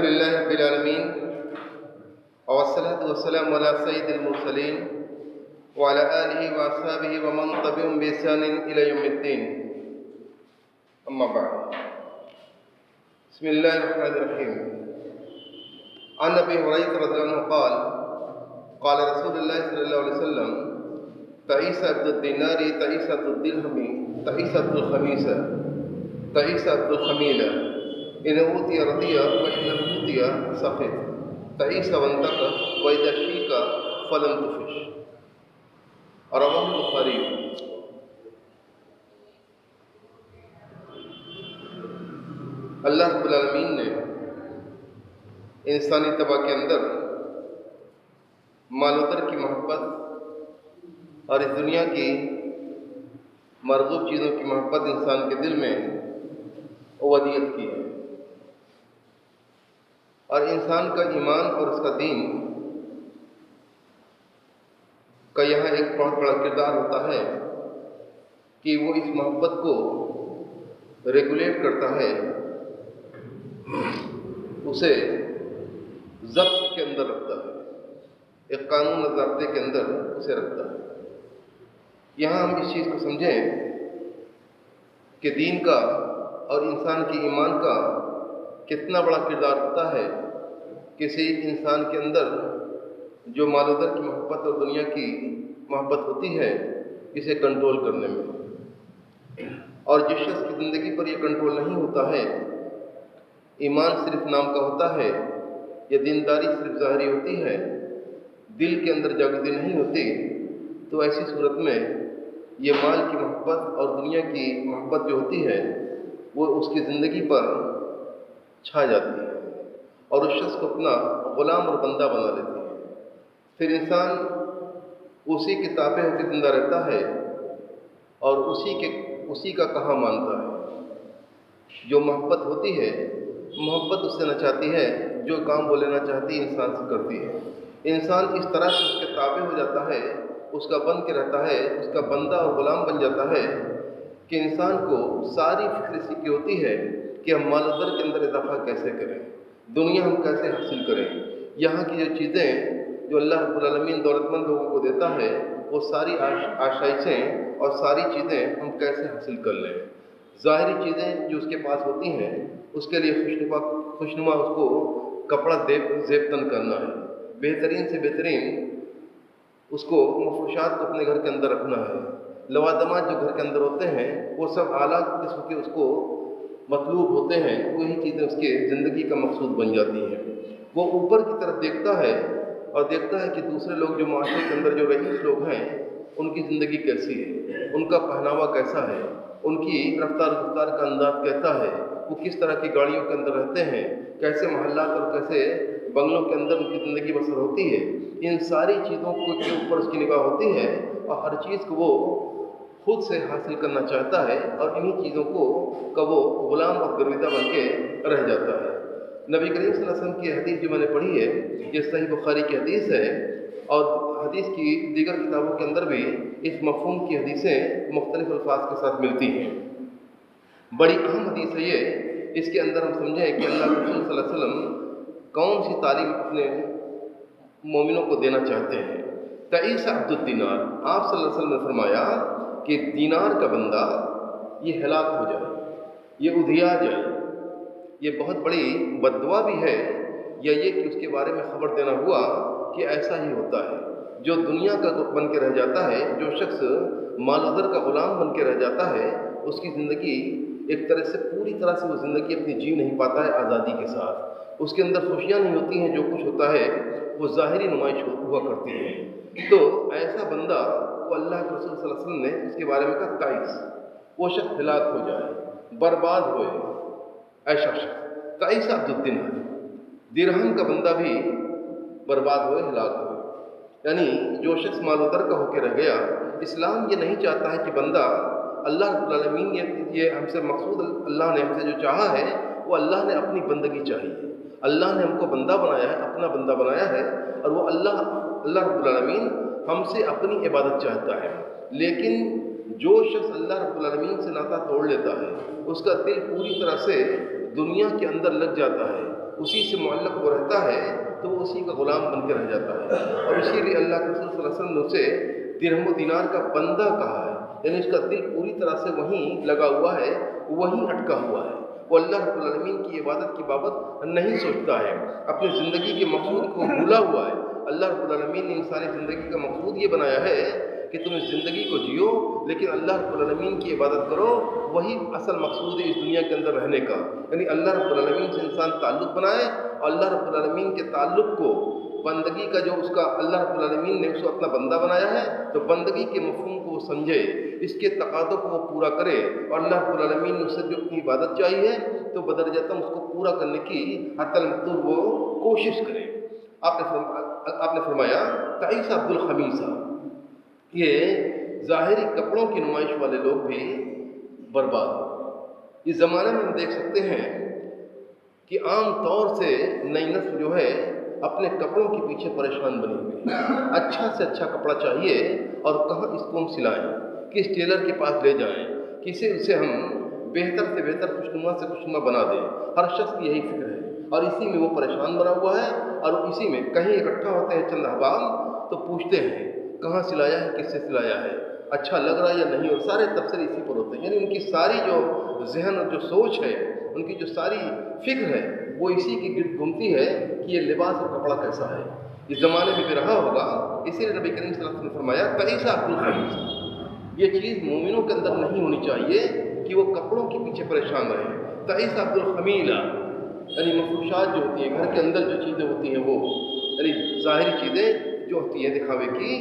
للہ رب العالمین والصلاة والسلام علی سید المرسلین وعلی آلہ واصحابہ ومن تبعهم بإحسان إلی یوم الدین، اما بعد۔ بسم اللہ الرحمن الرحیم۔ عن ابی ہریرہ رضی اللہ عنہ قال قال رسول اللہ صلی اللہ علیہ وسلم تعیس عبد الدینار تعیس عبد الدرہم تعیس عبد الخمیسہ تعیس عبد الخمیلہ ان اوتی رضی وان لم اوتی سخط تعیس وانتق واذا شیک فلن تفش۔ رواہ البخاری۔ اللہ رب العالمین نے انسانی طبع کے اندر مال و در کی محبت اور اس دنیا کی مرغوب چیزوں کی محبت انسان کے دل میں ودیت کی ہے، اور انسان کا ایمان اور اس کا دین کا یہاں ایک بہت بڑا کردار ہوتا ہے کہ وہ اس محبت کو ریگولیٹ کرتا ہے، اسے ضبط کے اندر رکھتا ہے، ایک قانون و ضابطے کے اندر اسے رکھتا ہے۔ یہاں ہم اس چیز کو سمجھیں کہ دین کا اور انسان کے ایمان کا کتنا بڑا کردار ہوتا ہے کسی انسان کے اندر جو مال و در کی محبت اور دنیا کی محبت ہوتی ہے اسے کنٹرول کرنے میں، اور جس شخص کی زندگی پر یہ کنٹرول نہیں ہوتا ہے، ایمان صرف نام کا ہوتا ہے یا دینداری صرف ظاہری ہوتی ہے، دل کے اندر جاگزی نہیں ہوتی، تو ایسی صورت میں یہ مال کی محبت اور دنیا کی محبت جو ہوتی ہے وہ اس کی زندگی پر چھا جاتی ہے اور اس شخص کو اپنا غلام اور بندہ بنا لیتی ہے۔ پھر انسان اسی کے تابع ہو کے زندہ رہتا ہے اور اسی کا کہاں مانتا ہے۔ جو محبت ہوتی ہے، محبت اس سے نہ چاہتی ہے، جو کام وہ لینا چاہتی ہے انسان سے کرتی ہے۔ انسان اس طرح سے اس کے تابع ہو جاتا ہے، اس کا بن کے رہتا ہے، اس کا بندہ اور غلام بن جاتا ہے کہ انسان کو ساری فکر اسی کی ہوتی ہے کہ ہم مال و در کے اندر اضافہ کیسے کریں، دنیا ہم کیسے حاصل کریں، یہاں کی جو چیزیں جو اللہ رب العالمین دولت مند لوگوں کو دیتا ہے وہ ساری آشائشیں اور ساری چیزیں ہم کیسے حاصل کر لیں۔ ظاہری چیزیں جو اس کے پاس ہوتی ہیں اس کے لیے خوشنما اس کو کپڑا زیب تن کرنا ہے، بہترین سے بہترین اس کو مفروشات کو اپنے گھر کے اندر رکھنا ہے، لوازمات جو گھر کے اندر ہوتے ہیں وہ سب اعلیٰ قسم کے اس کو مطلوب ہوتے ہیں، وہی چیزیں اس کے زندگی کا مقصود بن جاتی ہیں۔ وہ اوپر کی طرف دیکھتا ہے اور دیکھتا ہے کہ دوسرے لوگ جو معاشرے کے اندر جو رئیس لوگ ہیں ان کی زندگی کیسی ہے، ان کا پہناوا کیسا ہے، ان کی رفتار کا انداز کیسا ہے، وہ کس طرح کی گاڑیوں کے اندر رہتے ہیں، کیسے محلات اور کیسے بنگلوں کے اندر ان کی زندگی بسر ہوتی ہے۔ ان ساری چیزوں کے اوپر اس کی نگاہ ہوتی ہے اور ہر چیز کو وہ خود سے حاصل کرنا چاہتا ہے اور انہی چیزوں کا وہ غلام اور گرویدہ بن کے رہ جاتا ہے۔ نبی کریم صلی اللہ علیہ وسلم کی حدیث جو میں نے پڑھی ہے یہ صحیح بخاری کی حدیث ہے، اور حدیث کی دیگر کتابوں کے اندر بھی اس مفہوم کی حدیثیں مختلف الفاظ کے ساتھ ملتی ہیں۔ بڑی اہم حدیث ہے یہ، اس کے اندر ہم سمجھیں کہ اللہ کے رسول صلی اللہ علیہ وسلم کون سی تعلیم اپنے مومنوں کو دینا چاہتے ہیں۔ تعیس عبد الدینار، آپ صلی اللہ علیہ وسلم نے فرمایا کہ دینار کا بندہ یہ ہلاک ہو جائے، یہ ادھیا جائے، یہ بہت بڑی بددعا بھی ہے، یا یہ کہ اس کے بارے میں خبر دینا ہوا کہ ایسا ہی ہوتا ہے۔ جو دنیا کا بن کے رہ جاتا ہے، جو شخص مال و در کا غلام بن کے رہ جاتا ہے، اس کی زندگی ایک طرح سے پوری طرح سے وہ زندگی اپنی جی نہیں پاتا ہے آزادی کے ساتھ، اس کے اندر خوشیاں نہیں ہوتی ہیں، جو کچھ ہوتا ہے وہ ظاہری نمائش ہوا کرتی ہے۔ تو ایسا بندہ وہ اللہ کے رسول صلی اللہ علیہ وسلم نے اس کے بارے میں کہا تعیس، وہ شخص ہلاک ہو جائے، برباد ہوئے، ایسا شخص تعیس عبد الدینار، درہم کا بندہ بھی برباد ہوئے، ہلاک ہوئے۔ یعنی جو شخص مال و در کا ہو کے رہ گیا، اسلام یہ نہیں چاہتا ہے کہ بندہ، اللہ رب العالمین یہ ہم سے مقصود، اللہ نے ہم سے جو چاہا ہے وہ اللہ نے اپنی بندگی چاہی ہے، اللہ نے ہم کو بندہ بنایا ہے، اپنا بندہ بنایا ہے، اور وہ اللہ رب العالمین ہم سے اپنی عبادت چاہتا ہے۔ لیکن جو شخص اللہ رب العالمین سے ناطہ توڑ لیتا ہے، اس کا دل پوری طرح سے دنیا کے اندر لگ جاتا ہے، اسی سے معلق وہ رہتا ہے تو وہ اسی کا غلام بن کے رہ جاتا ہے. اور اسی لیے اللہ کے رسول صلی اللہ علیہ وسلم نے اسے درہم و دینار کا بندہ کہا ہے، یعنی اس کا دل پوری طرح سے وہیں لگا ہوا ہے، وہیں اٹکا ہوا ہے. وہ اللہ رب العالمین کی عبادت کی بابت نہیں سوچتا ہے، اپنی زندگی کے مقصود کو بھولا ہوا ہے. اللہ رب العالمین نے انسانی زندگی کا مقصود یہ بنایا ہے کہ تم اس زندگی کو جیو لیکن اللہ رب العالمین کی عبادت کرو. وہی اصل مقصود ہے اس دنیا کے اندر رہنے کا، یعنی اللہ رب العالمین سے انسان تعلق بنائے اور اللہ رب العالمین کے تعلق کو، بندگی کا جو اس کا اللہ رب العالمین نے اس کو اپنا بندہ بنایا ہے تو بندگی کے مفہوم کو وہ سمجھے، اس کے تقاضوں کو وہ پورا کرے. اور اللہ رب العالمین نے اس سے جو اپنی عبادت چاہیے تو بدرجاتً اس کو پورا کرنے کی حتی المقدور وہ کوشش کرے. آپ نے فرمایا تعیس عبد الخمیسہ، یہ ظاہری کپڑوں کی نمائش والے لوگ بھی برباد ہو. اس زمانے میں ہم دیکھ سکتے ہیں کہ عام طور سے نئی نسل جو ہے اپنے کپڑوں کے پیچھے پریشان بنی ہوئی ہے. اچھا سے اچھا کپڑا چاہیے اور کہاں اس کو ہم سلائیں، کس ٹیلر کے پاس لے جائیں، اسے ہم بہتر سے بہتر خوشنما سے خوشنما بنا دیں. ہر شخص کی یہی فکر ہے اور اسی میں وہ پریشان بنا ہوا ہے. اور اسی میں کہیں اکٹھا ہوتے ہیں چند احباب تو پوچھتے ہیں کہاں سلایا ہے، کس سے سلایا ہے، اچھا لگ رہا ہے یا نہیں، اور سارے تبصرے اسی پر ہوتے ہیں. یعنی ان کی ساری جو ذہن اور جو سوچ ہے، ان کی جو ساری فکر ہے وہ اسی کی گرد گھومتی ہے کہ یہ لباس اور کپڑا کیسا ہے. اس زمانے میں بھی رہا ہوگا، اسی لیے نبی کریم صلی اللہ علیہ وسلم نے فرمایا تعیس عبد الخمیسہ، یہ چیز مومنوں کے اندر نہیں ہونی چاہیے کہ وہ کپڑوں کے پیچھے پریشان رہیں. تعیس عبد الخمیلہ یعنی مفروشات جو ہوتی ہیں، گھر کے اندر جو چیزیں ہوتی ہیں وہ، یعنی ظاہری چیزیں جو ہوتی ہیں دکھاوے کی،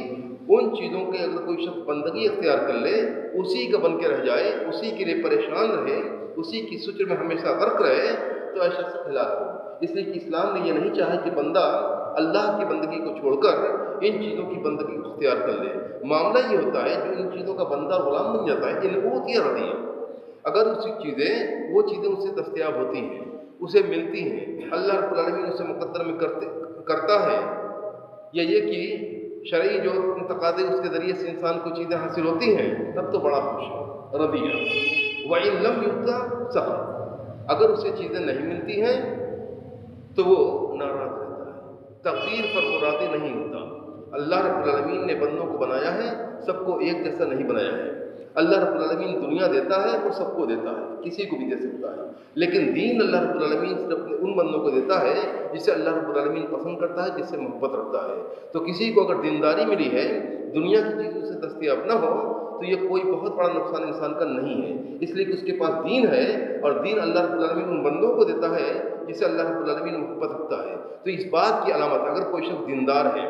ان چیزوں کے اگر کوئی شخص بندگی اختیار کر لے، اسی کا بن کے رہ جائے، اسی کے لیے پریشان رہے، اسی کی سوچ میں ہمیشہ غرق رہے تو ایسا شخص ہلاک ہو. اس لیے کہ اسلام نے یہ نہیں چاہا کہ بندہ اللہ کی بندگی کو چھوڑ کر ان چیزوں کی بندگی کو اختیار کر لے. معاملہ یہ ہوتا ہے جو ان چیزوں کا بندہ غلام بن جاتا ہے، ان کو ہوتی ہے رضیہ. اگر وہ چیزیں اس سے دستیاب ہوتی ہیں، اسے ملتی ہیں، اللہ رب العالمین اسے مقدر میں کرتا ہے، یا یہ کہ شرعی جو تقاضے اس کے ذریعے سے انسان کو چیزیں حاصل ہوتی ہیں، تب تو بڑا خوش ہے رضیہ. وَإِن لَمْ يُؤْتَ سَخَطَ، اگر اسے چیزیں نہیں ملتی ہیں تو وہ ناراض رہتا ہے، تقدیر پر وہ راضی نہیں ہوتا. اللہ رب العالمین نے بندوں کو بنایا ہے، سب کو ایک جیسا نہیں بنایا ہے. اللہ رب العالمین دنیا دیتا ہے وہ سب کو دیتا ہے، کسی کو بھی دے سکتا ہے، لیکن دین اللہ رب العالمین صرف ان بندوں کو دیتا ہے جسے اللہ رب العالمین پسند کرتا ہے، جس سے محبت رکھتا ہے. تو کسی کو اگر دینداری ملی ہے، دنیا کی چیزوں سے دستیاب نہ ہو تو یہ کوئی بہت بڑا نقصان انسان کا نہیں ہے، اس لیے کہ اس کے پاس دین ہے، اور دین اللہ رب العالمین ان بندوں کو دیتا ہے جسے اللہ رب العالمین محبت رکھتا ہے. تو اس بات کی علامت، اگر کوئی شخص دیندار ہے،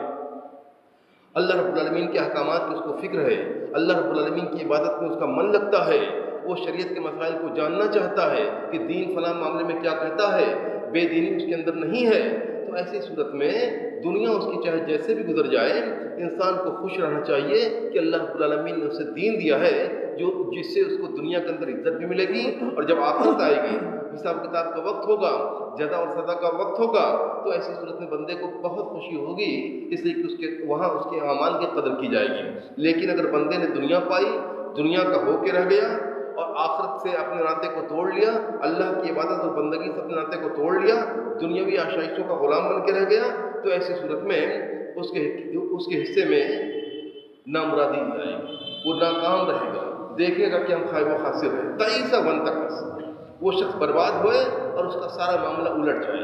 اللہ رب العالمین کے احکامات کی اس کو فکر ہے، اللہ رب العالمین کی عبادت میں اس کا من لگتا ہے، وہ شریعت کے مسائل کو جاننا چاہتا ہے کہ دین فلاں معاملے میں کیا کہتا ہے، بے دینی اس کے اندر نہیں ہے، تو ایسی صورت میں دنیا اس کی چاہے جیسے بھی گزر جائے، انسان کو خوش رہنا چاہیے کہ اللہ رب العالمین نے اسے دین دیا ہے جس سے اس کو دنیا کے اندر عزت بھی ملے گی، اور جب آخرت آئے گی، حساب کتاب کا وقت ہوگا، جزا اور سزا کا وقت ہوگا، تو ایسی صورت میں بندے کو بہت خوشی ہوگی، اس لیے کہ وہاں اس کے اعمال کی قدر کی جائے گی. لیکن اگر بندے نے دنیا پائی، دنیا کا ہو کے رہ گیا اور آخرت سے اپنے ناطے کو توڑ لیا، اللہ کی عبادت اور بندگی سے اپنے ناطے کو توڑ لیا، دنیاوی آشائشوں کا غلام بن کے رہ گیا، تو ایسی صورت میں اس کے حصے میں نامرادی آئے گی، وہ ناکام رہے گا، دیکھے گا کہ ہم خائب و خاسر ہیں. تعیسہ وانتکس، وہ شخص برباد ہوئے اور اس کا سارا معاملہ الٹ جائے.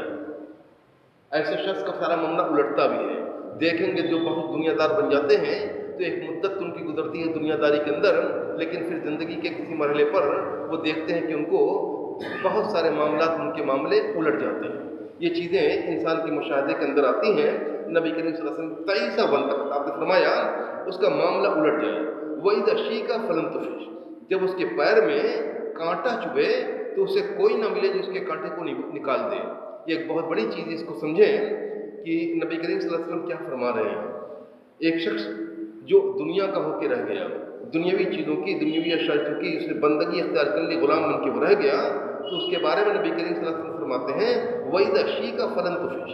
ایسے شخص کا سارا معاملہ الٹتا بھی ہے. دیکھیں گے جو بہت دنیا دار بن جاتے ہیں تو ایک مدت ان کی گزرتی ہے دنیا داری کے اندر، لیکن پھر زندگی کے کسی مرحلے پر وہ دیکھتے ہیں کہ ان کو بہت سارے معاملات، ان کے معاملے الٹ جاتے ہیں. یہ چیزیں انسان کے مشاہدے کے اندر آتی ہیں. نبی کریم صلی اللہ علیہ وسلم تعیسہ وانتکس، آپ نے فرمایا اس کا معاملہ الٹ جائے. وَإِذَا شِيكَ فَلَمْ تُفِشْ، جب اس کے پیر میں کانٹا چبھے تو اسے کوئی نہ ملے جو اس کے کانٹے کو نکال دے. یہ ایک بہت بڑی چیز ہے، اس کو سمجھیں کہ نبی کریم صلی اللہ علیہ وسلم کیا فرما رہے ہیں. ایک شخص جو دنیا کا ہو کے رہ گیا، دنیاوی چیزوں کی، دنیاوی اشیاء کی اس نے بندگی اختیار کر لی، غلام بن کے وہ رہ گیا، تو اس کے بارے میں نبی کریم صلی اللہ علیہ وسلم فرماتے ہیں وَإِذَا شِيكَ فَلَمْ تُفِشْ،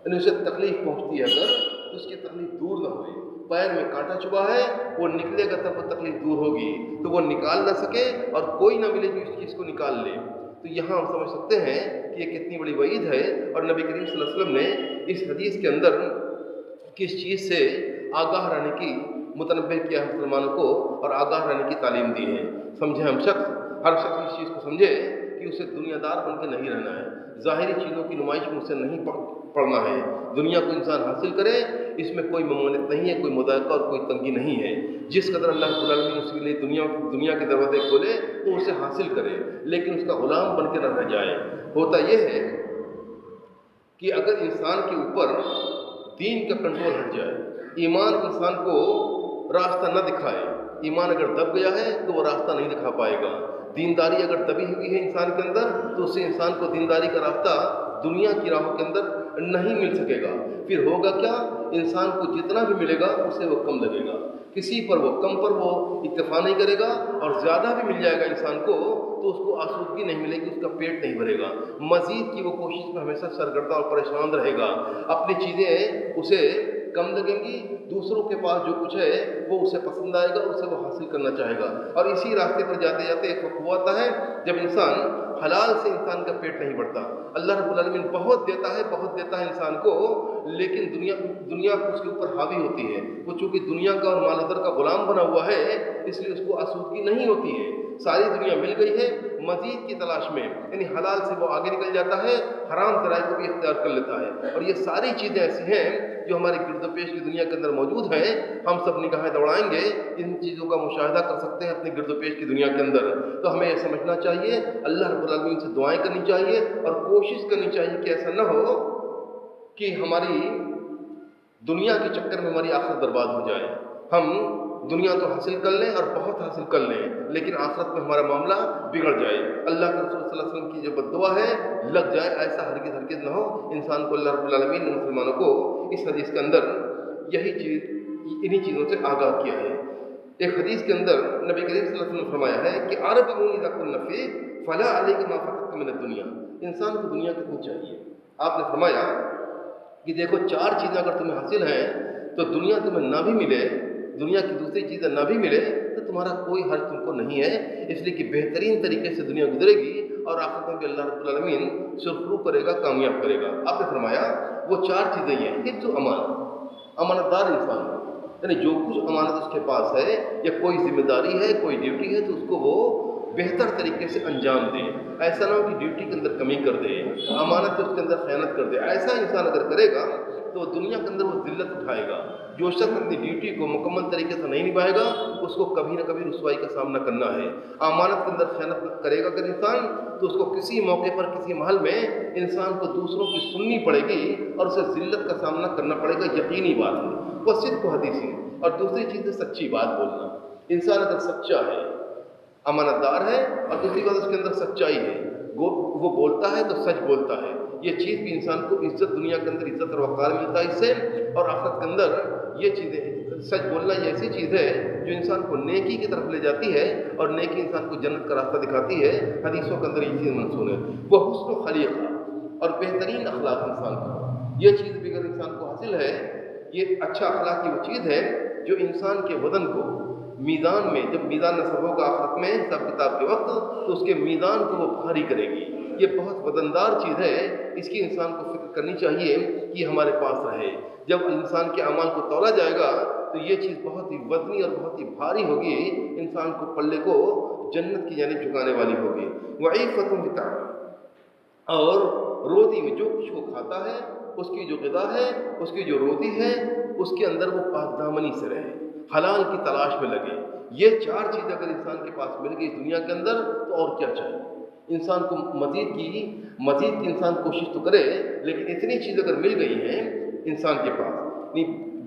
یعنی اسے تکلیف پہنچتی ہے اگر تو اس کی تکلیف دور نہ ہوئے. پیر میں کانٹا چبھا ہے، وہ نکلے گا تب وہ تکلیف دور ہوگی، تو وہ نکال نہ سکے اور کوئی نہ ملے جو اس چیز کو نکال لے. تو یہاں ہم سمجھ سکتے ہیں کہ یہ کتنی بڑی وعید ہے، اور نبی کریم صلی اللہ علیہ وسلم نے اس حدیث کے اندر کس چیز سے آگاہ رہنے کی متنبہ کیا ہے مسلمانوں کو، اور آگاہ رہنے کی تعلیم دی ہے۔ سمجھے ہر شخص اس چیز کو سمجھے کہ اسے دنیا دار بن کے نہیں رہنا ہے، ظاہری چیزوں کی نمائش میں اسے نہیں پڑھنا ہے۔ دنیا کو انسان حاصل کرے، اس میں کوئی ممانعت نہیں ہے، کوئی مذائقہ اور کوئی تنگی نہیں ہے۔ جس قدر اللہ رب العالمین اس کے لیے دنیا کے دروازے کھولے تو اسے حاصل کرے، لیکن اس کا غلام بن کے نہ رہ جائے۔ ہوتا یہ ہے کہ اگر انسان کے اوپر دین کا کنٹرول ہٹ جائے، ایمان انسان کو راستہ نہ دکھائے، ایمان اگر دب گیا ہے تو وہ راستہ نہیں دکھا پائے گا۔ دینداری اگر دبی ہوئی ہے انسان کے اندر تو اسے انسان کو دینداری کا راستہ دنیا کی راہوں کے اندر نہیں مل سکے گا۔ پھر ہوگا کیا؟ انسان کو جتنا بھی ملے گا اسے وہ کم لگے گا، کسی پر وہ کم پر وہ اکتفا نہیں کرے گا، اور زیادہ بھی مل جائے گا انسان کو تو اس کو آسودگی نہیں ملے گی، اس کا پیٹ نہیں بھرے گا، مزید کی وہ کوشش میں ہمیشہ سرگردہ اور پریشان رہے گا۔ اپنی چیزیں اسے کم لگیں گی، دوسروں کے پاس جو کچھ ہے وہ اسے پسند آئے گا، اسے وہ حاصل کرنا چاہے گا، اور اسی راستے پر جاتے جاتے ایک وقت ہوا آتا ہے جب انسان حلال سے انسان کا پیٹ نہیں بھرتا۔ اللہ رب العالمین بہت دیتا ہے انسان کو، لیکن دنیا اس کے اوپر حاوی ہوتی ہے۔ وہ چونکہ دنیا کا اور مال و در کا غلام بنا ہوا ہے، اس لیے اس کو آسودگی نہیں ہوتی ہے۔ ساری دنیا مل گئی ہے، مزید کی تلاش میں، یعنی حلال سے وہ آگے نکل جاتا ہے، حرام ذرائع کو بھی اختیار کر لیتا ہے۔ اور یہ ساری چیزیں ایسی ہیں جو ہمارے گرد و پیش کی دنیا کے اندر موجود ہیں۔ ہم سب نگاہیں دوڑائیں گے، ان چیزوں کا مشاہدہ کر سکتے ہیں اپنے گرد و پیش کی دنیا کے اندر۔ تو ہمیں یہ سمجھنا چاہیے، اللہ رب العالمین سے دعائیں کرنی چاہیے، اور کوشش کرنی چاہیے کہ ایسا نہ ہو کہ ہماری دنیا کے چکر میں ہماری آخرت برباد ہو جائے۔ ہم دنیا تو حاصل کر لیں اور بہت حاصل کر لیں، لیکن آخرت میں ہمارا معاملہ بگڑ جائے، اللہ کے رسول صلی اللہ علیہ وسلم کی جو بد دعا ہے لگ جائے، ایسا ہرگز نہ ہو۔ انسان کو اللہ رب العالمین نے مسلمانوں کو اس حدیث کے اندر انہی چیزوں سے آگاہ کیا ہے۔ ایک حدیث کے اندر نبی کریم صلی اللہ علیہ وسلم نے فرمایا ہے کہ اربعون اذا كن فيك فلا عليك ما فاتك من الدنيا۔ انسان کو دنیا کتنی چاہیے؟ آپ نے فرمایا کہ دیکھو 4 چیزیں اگر تمہیں حاصل ہیں تو دنیا تمہیں نہ بھی ملے، دنیا کی دوسری چیزیں نہ بھی ملے تو تمہارا کوئی حرج تم کو نہیں ہے، اس لیے کہ بہترین طریقے سے دنیا گزرے گی، اور آخرت میں بھی اللہ رب العالمین سرخرو کرے گا، کامیاب کرے گا۔ آپ نے فرمایا وہ 4 چیزیں یہ ہیں۔ ایک تو امانت دار انسان، یعنی جو کچھ امانت اس کے پاس ہے یا کوئی ذمہ داری ہے، کوئی ڈیوٹی ہے، تو اس کو وہ بہتر طریقے سے انجام دے۔ ایسا نہ ہو کہ ڈیوٹی کے اندر کمی کر دے، امانت اس کے اندر خیانت کر دے۔ ایسا انسان اگر کرے گا تو دنیا کے اندر وہ ذلت اٹھائے گا۔ جو شخص اپنی ڈیوٹی کو مکمل طریقے سے نہیں نبھائے گا اس کو کبھی نہ کبھی رسوائی کا سامنا کرنا ہے۔ امانت کے اندر خیانت کرے گا اگر انسان تو اس کو کسی موقع پر کسی محل میں انسان کو دوسروں کی سننی پڑے گی اور اسے ذلت کا سامنا کرنا پڑے گا، یقینی بات ہے۔ وہ صدق و حدیثی، اور دوسری چیز ہے سچی بات بولنا۔ انسان اگر سچا ہے، امانت دار ہے، اور دوسری بات اس کے اندر سچائی ہے، وہ بولتا ہے تو سچ بولتا ہے، یہ چیز بھی انسان کو عزت، دنیا کے اندر عزت اور وقار ملتا ہے اس سے، اور آخرت کے اندر یہ چیزیں، سچ بولنا یہ ایسی چیز ہے جو انسان کو نیکی کی طرف لے جاتی ہے، اور نیکی انسان کو جنت کا راستہ دکھاتی ہے۔ حدیثوں کے اندر یہ چیز منسوخ ہے۔ وہ حسن و خلیقہ، اور بہترین اخلاق انسان کا، یہ چیز بھی اگر انسان کو حاصل ہے، یہ اچھا اخلاق کی وہ چیز ہے جو انسان کے وزن کو میزان میں، جب میزان نصب ہوگا آخرت میں حساب کتاب کے وقت، تو اس کے میزان کو وہ بھاری کرے گی۔ یہ بہت وزندار چیز ہے، اس کی انسان کو فکر کرنی چاہیے کہ یہ ہمارے پاس رہے۔ جب انسان کے اعمال کو تولا جائے گا تو یہ چیز بہت ہی وزنی اور بہت ہی بھاری ہوگی، انسان کو پلے کو جنت کی جانب جھکانے والی ہوگی۔ وعیفۃ بطعام، اور روزی میں جو کچھ وہ کھاتا ہے، اس کی جو غذا ہے، اس کی جو روزی ہے، اس کے اندر وہ پاک دامنی سے رہے، حلال کی تلاش میں لگے۔ یہ 4 چیزیں اگر انسان کے پاس مل گئی دنیا کے اندر تو اور کیا چاہیے؟ انسان کو مزید کی انسان کوشش تو کرے، لیکن اتنی چیز اگر مل گئی ہیں انسان کے پاس،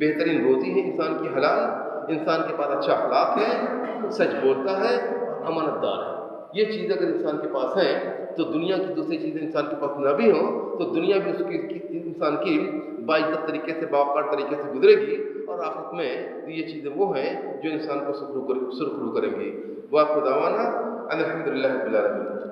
بہترین روزی ہے انسان کی حلال، انسان کے پاس اچھا اخلاق ہے، سچ بولتا ہے، امانت دار ہے، یہ چیز اگر انسان کے پاس ہیں تو دنیا کی دوسری چیزیں انسان کے پاس نہ بھی ہوں تو دنیا بھی انسان کی باعزت طریقے سے، باوقار طریقے سے گزرے گی، اور آخرت میں یہ چیزیں وہ ہیں جو انسان کو سرخرو کریں گی۔ وآخر دعوانا ان الحمد للہ رب العالمین۔